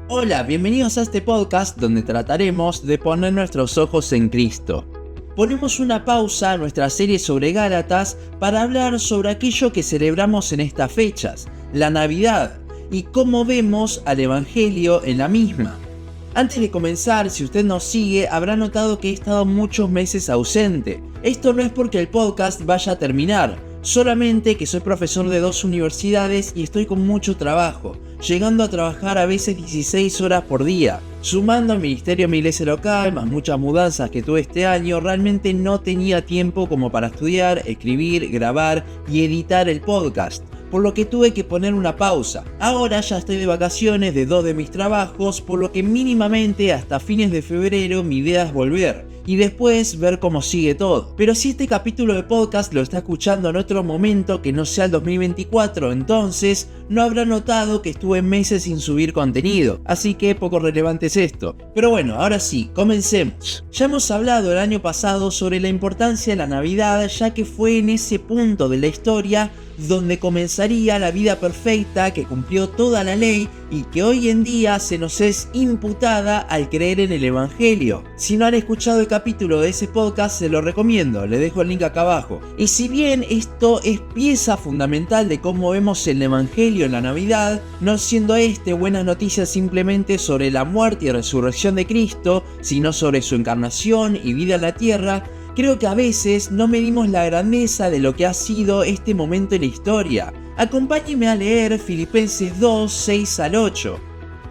Hola, bienvenidos a este podcast donde trataremos de poner nuestros ojos en Cristo. Ponemos una pausa a nuestra serie sobre Gálatas para hablar sobre aquello que celebramos en estas fechas, la Navidad, y cómo vemos al Evangelio en la misma. Antes de comenzar, si usted nos sigue, habrá notado que he estado muchos meses ausente. Esto no es porque el podcast vaya a terminar, solamente que soy profesor de 2 universidades y estoy con mucho trabajo, llegando a trabajar a veces 16 horas por día. Sumando al ministerio de mi iglesia local, más muchas mudanzas que tuve este año, realmente no tenía tiempo como para estudiar, escribir, grabar y editar el podcast, por lo que tuve que poner una pausa. Ahora ya estoy de vacaciones de 2 de mis trabajos, por lo que mínimamente hasta fines de febrero mi idea es volver y después ver cómo sigue todo. Pero si este capítulo de podcast lo está escuchando en otro momento que no sea el 2024, entonces no habrá notado que estuve meses sin subir contenido, así que poco relevante es esto. Pero bueno, ahora sí, comencemos. Ya hemos hablado el año pasado sobre la importancia de la Navidad, ya que fue en ese punto de la historia donde comenzaría la vida perfecta que cumplió toda la ley y que hoy en día se nos es imputada al creer en el Evangelio. Si no han escuchado el capítulo de ese podcast, se lo recomiendo, le dejo el link acá abajo. Y si bien esto es pieza fundamental de cómo vemos el Evangelio en la Navidad, no siendo buenas noticias simplemente sobre la muerte y resurrección de Cristo, sino sobre su encarnación y vida en la tierra, creo que a veces no medimos la grandeza de lo que ha sido este momento en la historia. Acompáñenme a leer Filipenses 2, 6 al 8,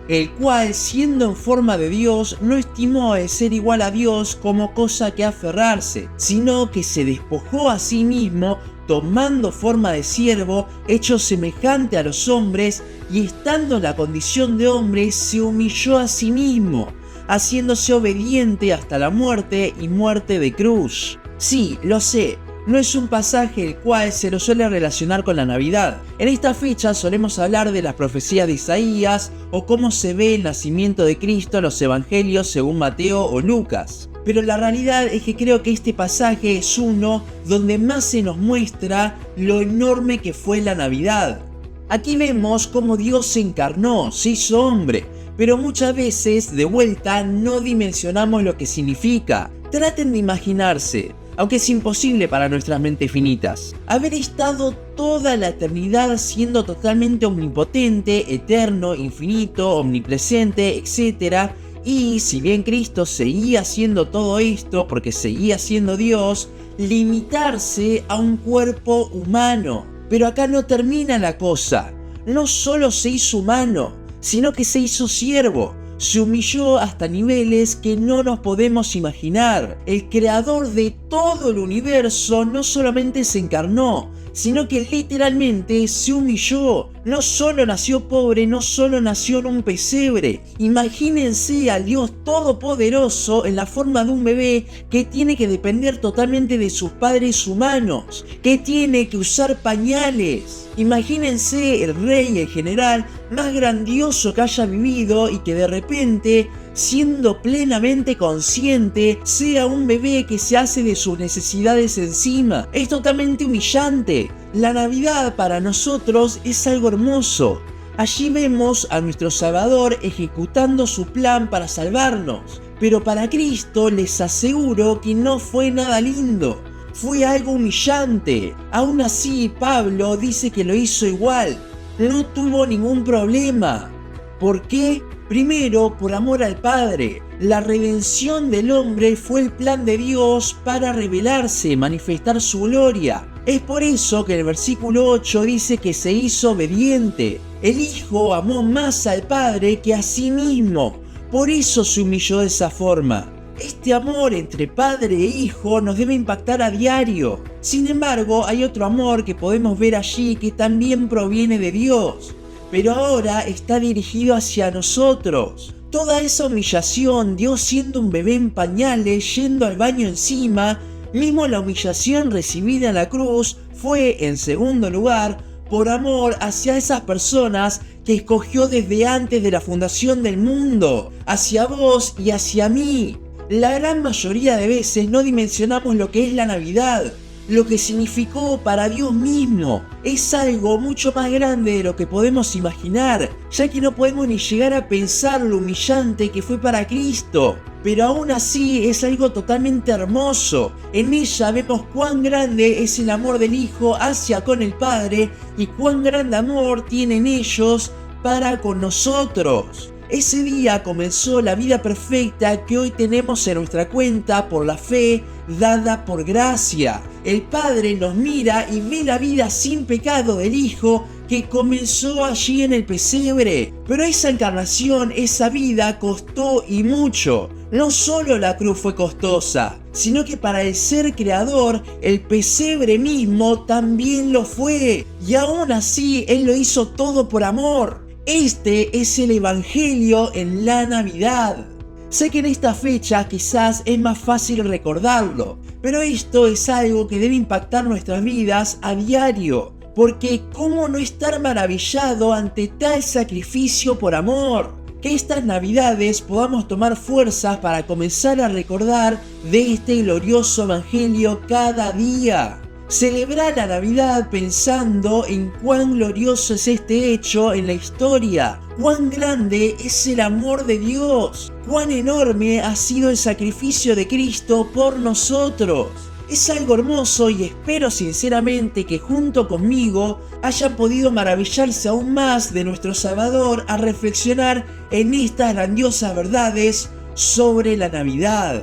el cual, siendo en forma de Dios, no estimó el ser igual a Dios como cosa que aferrarse, sino que se despojó a sí mismo, tomando forma de siervo, hecho semejante a los hombres, y estando en la condición de hombre, se humilló a sí mismo, haciéndose obediente hasta la muerte y muerte de cruz. Sí, lo sé, no es un pasaje el cual se lo suele relacionar con la Navidad. En esta fecha solemos hablar de las profecías de Isaías o cómo se ve el nacimiento de Cristo en los evangelios según Mateo o Lucas. Pero la realidad es que creo que este pasaje es uno donde más se nos muestra lo enorme que fue la Navidad. Aquí vemos cómo Dios se encarnó, se hizo hombre, pero muchas veces, de vuelta, no dimensionamos lo que significa. Traten de imaginarse, aunque es imposible para nuestras mentes finitas, haber estado toda la eternidad siendo totalmente omnipotente, eterno, infinito, omnipresente, etc. Y si bien Cristo seguía haciendo todo esto porque seguía siendo Dios, limitarse a un cuerpo humano. Pero acá no termina la cosa. No solo se hizo humano, sino que se hizo siervo, se humilló hasta niveles que no nos podemos imaginar. El creador de todo el universo no solamente se encarnó, sino que literalmente se humilló. No solo nació pobre, no solo nació en un pesebre. Imagínense al Dios Todopoderoso en la forma de un bebé que tiene que depender totalmente de sus padres humanos, que tiene que usar pañales. Imagínense el rey, el general más grandioso que haya vivido y que de repente, siendo plenamente consciente, sea un bebé que se hace de sus necesidades encima. Es totalmente humillante. La Navidad para nosotros es algo hermoso. Allí vemos a nuestro Salvador ejecutando su plan para salvarnos. Pero para Cristo les aseguro que no fue nada lindo. Fue algo humillante. Aún así, Pablo dice que lo hizo igual. No tuvo ningún problema. ¿Por qué? Primero, por amor al Padre. La redención del hombre fue el plan de Dios para revelarse, manifestar su gloria. Es por eso que el versículo 8 dice que se hizo obediente. El Hijo amó más al Padre que a sí mismo. Por eso se humilló de esa forma. Este amor entre padre e hijo nos debe impactar a diario. Sin embargo, hay otro amor que podemos ver allí que también proviene de Dios, pero ahora está dirigido hacia nosotros. Toda esa humillación, Dios siendo un bebé en pañales, yendo al baño encima, mismo la humillación recibida en la cruz, fue, en segundo lugar, por amor hacia esas personas que escogió desde antes de la fundación del mundo, hacia vos y hacia mí. La gran mayoría de veces no dimensionamos lo que es la Navidad. lo que significó para Dios mismo. Es algo mucho más grande de lo que podemos imaginar, ya que no podemos ni llegar a pensar lo humillante que fue para Cristo. Pero aún así es algo totalmente hermoso. En ella vemos cuán grande es el amor del Hijo hacia con el Padre y cuán grande amor tienen ellos para con nosotros. Ese día comenzó la vida perfecta que hoy tenemos en nuestra cuenta por la fe dada por gracia. El Padre nos mira y ve la vida sin pecado del Hijo que comenzó allí en el pesebre. Pero esa encarnación, esa vida costó y mucho. No solo la cruz fue costosa, sino que para el ser creador, el pesebre mismo también lo fue. Y aún así, Él lo hizo todo por amor. Este es el Evangelio en la Navidad. Sé que en esta fecha quizás es más fácil recordarlo, pero esto es algo que debe impactar nuestras vidas a diario. Porque ¿cómo no estar maravillado ante tal sacrificio por amor? Que estas Navidades podamos tomar fuerzas para comenzar a recordar de este glorioso Evangelio cada día. Celebrar la Navidad pensando en cuán glorioso es este hecho en la historia, cuán grande es el amor de Dios, cuán enorme ha sido el sacrificio de Cristo por nosotros. Es algo hermoso y espero sinceramente que junto conmigo hayan podido maravillarse aún más de nuestro Salvador al reflexionar en estas grandiosas verdades sobre la Navidad.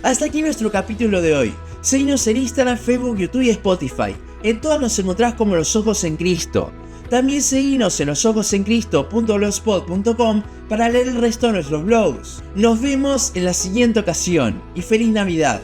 Hasta aquí nuestro capítulo de hoy. Seguinos en Instagram, Facebook, YouTube y Spotify. En todas nos encontrás como Los Ojos en Cristo. También seguinos en losojosencristo.blogspot.com para leer el resto de nuestros blogs. Nos vemos en la siguiente ocasión y feliz Navidad.